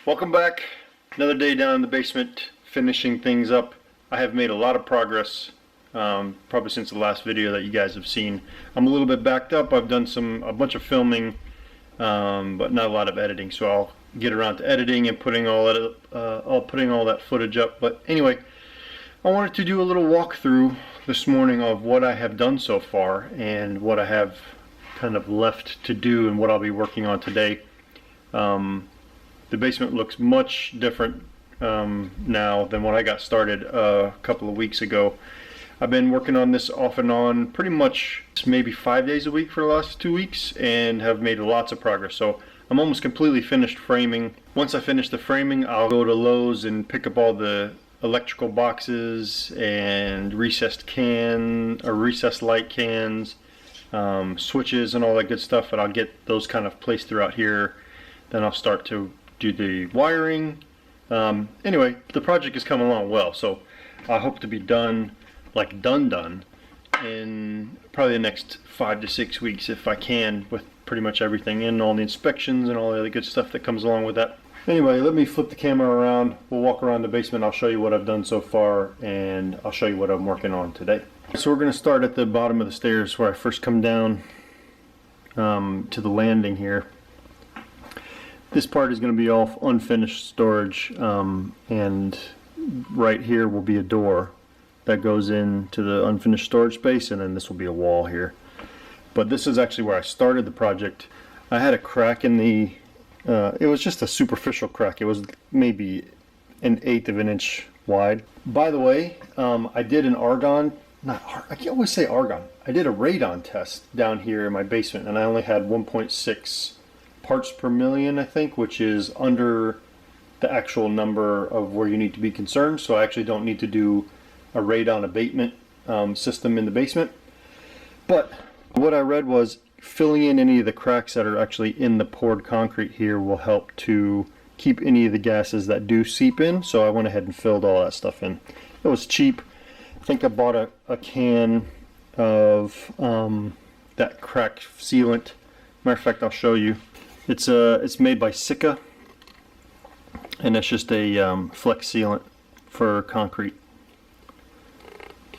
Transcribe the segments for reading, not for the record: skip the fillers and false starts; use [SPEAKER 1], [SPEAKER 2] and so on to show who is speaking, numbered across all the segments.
[SPEAKER 1] Welcome back. Another day down in the basement finishing things up. I have made a lot of progress probably since the last video that you guys have seen. I'm a little bit backed up. I've done a bunch of filming but not a lot of editing, so I'll get around to editing and putting all that footage up. But anyway, I wanted to do a little walkthrough this morning of what I have done so far and what I have kind of left to do and what I'll be working on today. The basement looks much different now than when I got started a couple of weeks ago. I've been working on this off and on pretty much maybe 5 days a week for the last 2 weeks and have made lots of progress. So I'm almost completely finished framing. Once I finish the framing, I'll go to Lowe's and pick up all the electrical boxes and recessed light cans, switches and all that good stuff, and I'll get those kind of placed throughout here. Then I'll start to do the wiring. Anyway, the project is coming along well, so I hope to be done, like done in probably the next 5 to 6 weeks if I can, with pretty much everything in, all the inspections and all the other good stuff that comes along with that. Anyway, let me flip the camera around. We'll walk around the basement. I'll show you what I've done so far, and I'll show you what I'm working on today. So we're going to start at the bottom of the stairs where I first come down to the landing here. This part is going to be all unfinished storage, and right here will be a door that goes into the unfinished storage space, and then this will be a wall here. But this is actually where I started the project. I had a crack in the, it was just a superficial crack. It was maybe 1/8 of an inch wide. By the way, I did an argon, I can't always say argon. I did a radon test down here in my basement, and I only had 1.6 parts per million, I think, which is under the actual number of where you need to be concerned. So I actually don't need to do a radon abatement system in the basement. But what I read was filling in any of the cracks that are actually in the poured concrete here will help to keep any of the gases that do seep in. So I went ahead and filled all that stuff in. It was cheap. I think I bought a can of that crack sealant. Matter of fact, I'll show you. It's made by Sika, and it's just a flex sealant for concrete,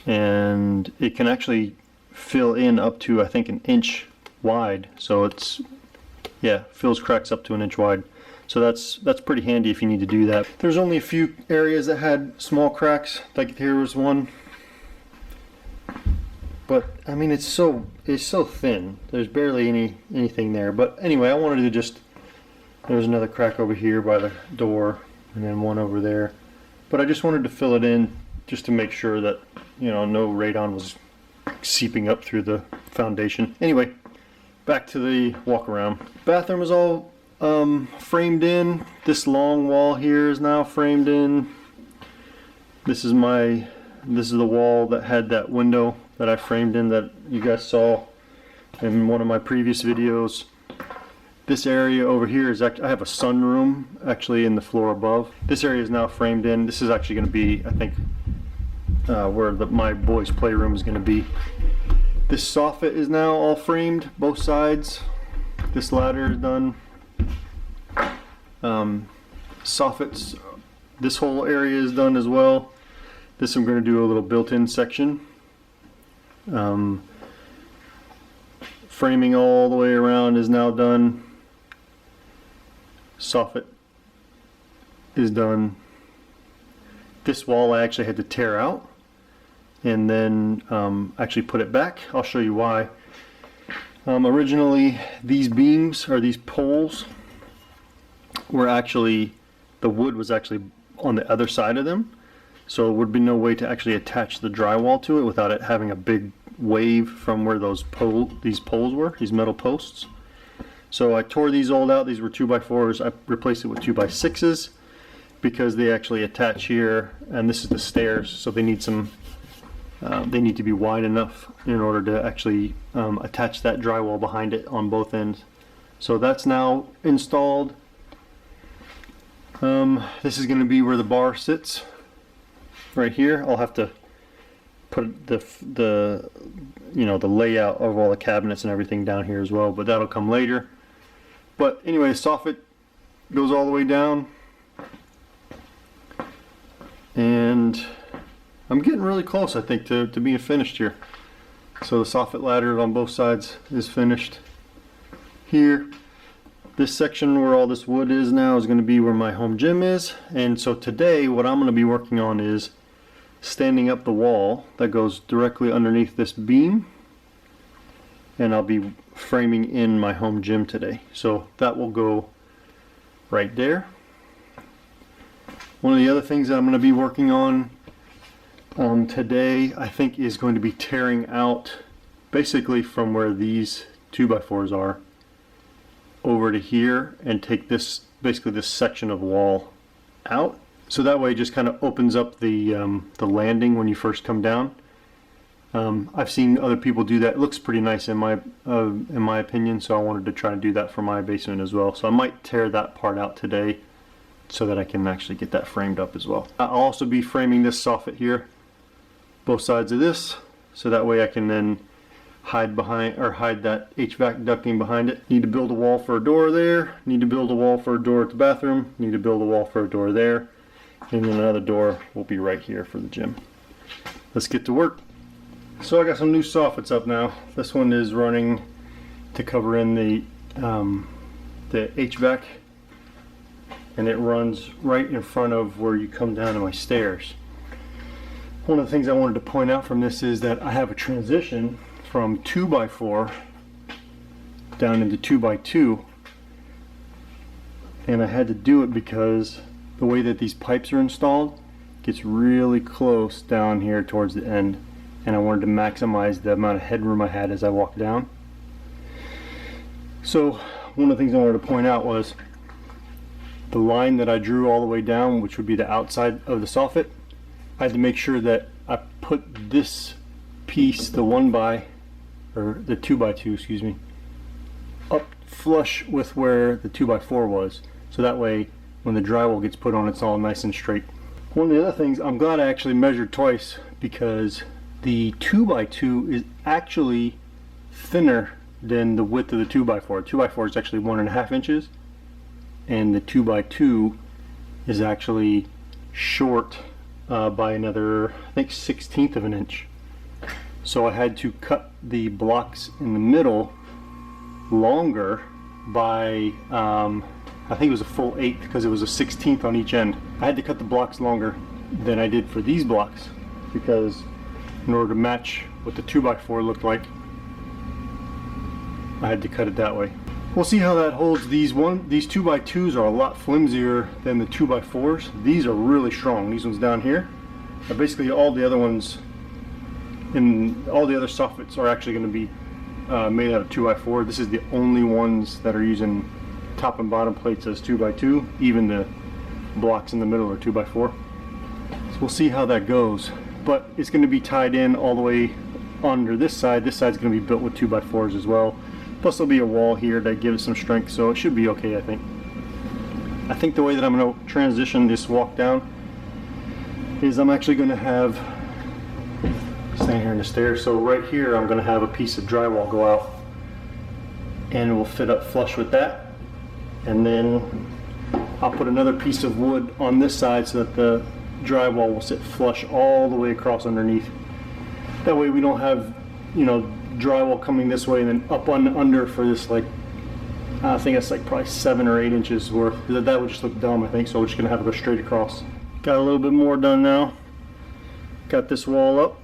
[SPEAKER 1] and it can actually fill in up to, I think, 1 inch wide. So it's, yeah, fills cracks up to 1 inch wide. So that's pretty handy if you need to do that. There's only a few areas that had small cracks, like here was one. But I mean, it's so thin. There's barely anything there. But anyway, I wanted to just, there's another crack over here by the door, and then one over there. But I just wanted to fill it in just to make sure that, you know, no radon was seeping up through the foundation. Anyway, back to the walk around. Bathroom is all framed in. This long wall here is now framed in. This is the wall that had that window that I framed in that you guys saw in one of my previous videos. This area over here is actually, I have a sunroom actually in the floor above. This area is now framed in. This is actually going to be, I think, where my boys' playroom is going to be. This soffit is now all framed, both sides. This ladder is done. Soffits, this whole area is done as well. This I'm going to do a little built-in section. Framing all the way around is now done. Soffit is done. This wall I actually had to tear out and then actually put it back. I'll show you why. Originally these beams, or these poles, were actually, the wood was actually on the other side of them. So there would be no way to actually attach the drywall to it without it having a big wave from where these poles were, these metal posts. So I tore these all out. These were 2x4s. I replaced it with 2x6s because they actually attach here, and this is the stairs, so they need some. They need to be wide enough in order to actually attach that drywall behind it on both ends. So that's now installed. This is going to be where the bar sits. Right here, I'll have to put the layout of all the cabinets and everything down here as well, but that'll come later. But anyway, the soffit goes all the way down. and I'm getting really close, I think, to being finished here. So the soffit ladder on both sides is finished. Here, this section where all this wood is now is going to be where my home gym is. And so today what I'm going to be working on is standing up the wall that goes directly underneath this beam. And I'll be framing in my home gym today. So that will go right there. One of the other things that I'm going to be working on today, I think, is going to be tearing out basically from where these 2x4s are over to here and take this, basically this section of wall out. So that way it just kind of opens up the landing when you first come down. I've seen other people do that. It looks pretty nice in my opinion, so I wanted to try to do that for my basement as well. So I might tear that part out today so that I can actually get that framed up as well. I'll also be framing this soffit here, both sides of this, so that way I can then hide that HVAC ducting behind it. Need to build a wall for a door there, need to build a wall for a door at the bathroom, need to build a wall for a door there, and then another door will be right here for the gym. Let's get to work. So I got some new soffits up now. This one is running to cover in the HVAC, and it runs right in front of where you come down to my stairs. One of the things I wanted to point out from this is that I have a transition from 2x4 down into 2x2, and I had to do it because the way that these pipes are installed gets really close down here towards the end, and I wanted to maximize the amount of headroom I had as I walked down. So one of the things I wanted to point out was the line that I drew all the way down, which would be the outside of the soffit. I had to make sure that I put this piece, the 2x2, excuse me, up flush with where the 2x4 was, so that way when the drywall gets put on, it's all nice and straight. One of the other things, I'm glad I actually measured twice, because the 2x2 is actually thinner than the width of the 2x4. 2x4 is actually 1.5 inches, and the 2x2 is actually short by another, I think, 1/16 of an inch. So I had to cut the blocks in the middle longer by I think it was a full 1/8, because it was a 1/16 on each end. I had to cut the blocks longer than I did for these blocks, because in order to match what the 2x4 looked like, I had to cut it that way. We'll see how that holds. These 2x2s are a lot flimsier than the 2x4s. These are really strong. These ones down here are basically all the other ones, and all the other soffits are actually going to be made out of 2x4. This is the only ones that are using top and bottom plates as 2x2. Even the blocks in the middle are 2x4. So we'll see how that goes. But it's going to be tied in all the way under this side. This side's going to be built with 2x4s as well. Plus there'll be a wall here that gives some strength, so it should be okay, I think. I think the way that I'm going to transition this walk down is I'm actually going to have, standing here in the stairs, so right here I'm going to have a piece of drywall go out, and it will fit up flush with that. And then I'll put another piece of wood on this side so that the drywall will sit flush all the way across underneath. That way we don't have, drywall coming this way and then up on under for this, like, I think it's like probably 7 or 8 inches worth. That would just look dumb, I think, so we're just gonna have it go straight across. Got a little bit more done now. Got this wall up.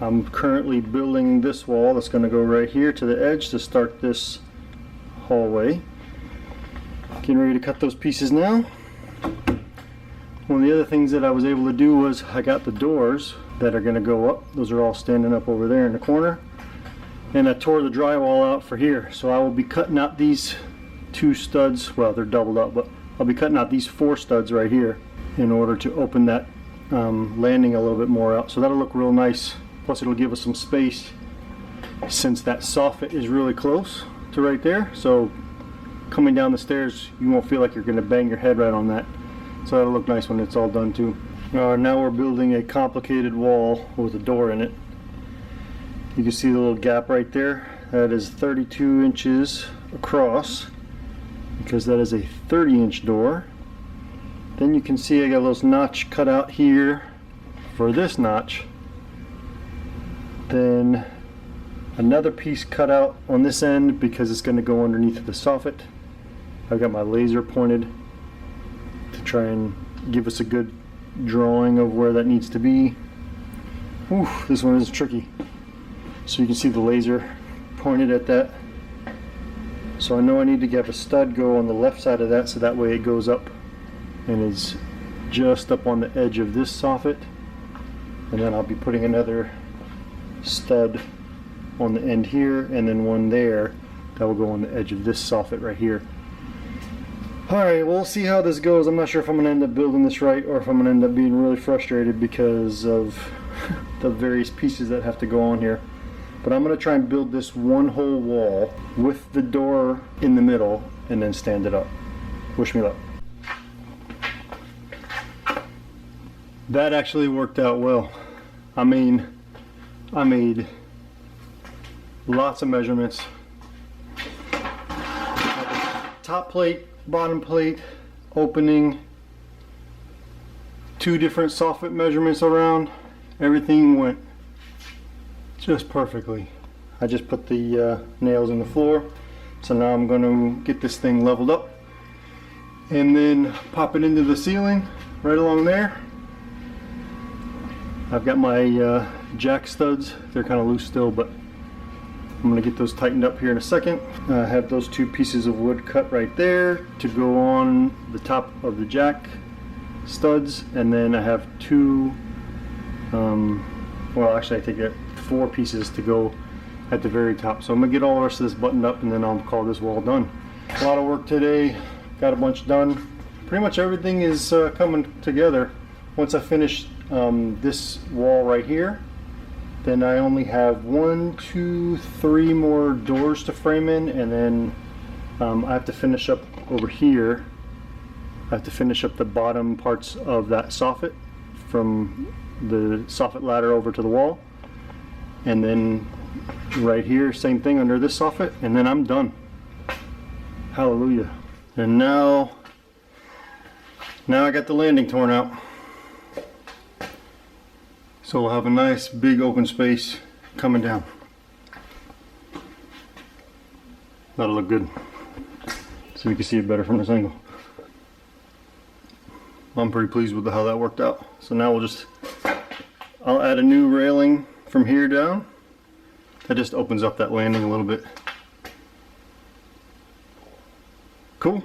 [SPEAKER 1] I'm currently building this wall that's gonna go right here to the edge to start this hallway. Getting ready to cut those pieces now. One of the other things that I was able to do was I got the doors that are gonna go up. Those are all standing up over there in the corner. And I tore the drywall out for here. So I will be cutting out these 2 studs. Well, they're doubled up, but I'll be cutting out these 4 studs right here in order to open that landing a little bit more out. So that'll look real nice. Plus it'll give us some space, since that soffit is really close to right there. So coming down the stairs, you won't feel like you're gonna bang your head right on that. So that'll look nice when it's all done too. Now we're building a complicated wall with a door in it. You can see the little gap right there. That is 32 inches across, because that is a 30-inch door. Then you can see I got a little notch cut out here for this notch. Then another piece cut out on this end because it's going to go underneath the soffit. I've got my laser pointed to try and give us a good drawing of where that needs to be. Whew, this one is tricky. So you can see the laser pointed at that. So I know I need to have a stud go on the left side of that, so that way it goes up and is just up on the edge of this soffit. And then I'll be putting another stud on the end here, and then one there that will go on the edge of this soffit right here. Alright, we'll see how this goes. I'm not sure if I'm going to end up building this right, or if I'm going to end up being really frustrated because of the various pieces that have to go on here. But I'm going to try and build this one whole wall with the door in the middle and then stand it up. Wish me luck. That actually worked out well. I mean, I made lots of measurements. Top plate, bottom plate, opening, 2 different soffit measurements around. Everything went just perfectly. I just put the nails in the floor. So now I'm going to get this thing leveled up and then pop it into the ceiling right along there. I've got my jack studs. They're kind of loose still, but I'm going to get those tightened up here in a second. I have those 2 pieces of wood cut right there to go on the top of the jack studs, and then I have 2 well, actually I take it 4 pieces to go at the very top. So I'm gonna get all the rest of this buttoned up and then I'll call this wall done. A lot of work today, got a bunch done. Pretty much everything is coming together. Once I finish this wall right here, then I only have 1, 2, 3 more doors to frame in, and then I have to finish up over here. I have to finish up the bottom parts of that soffit from the soffit ladder over to the wall, and then right here same thing under this soffit, and then I'm done. Hallelujah. And now I got the landing torn out, so we'll have a nice big open space coming down. That'll look good, so we can see it better from this angle. I'm pretty pleased with how that worked out. So now I'll add a new railing from here down. That just opens up that landing a little bit. Cool.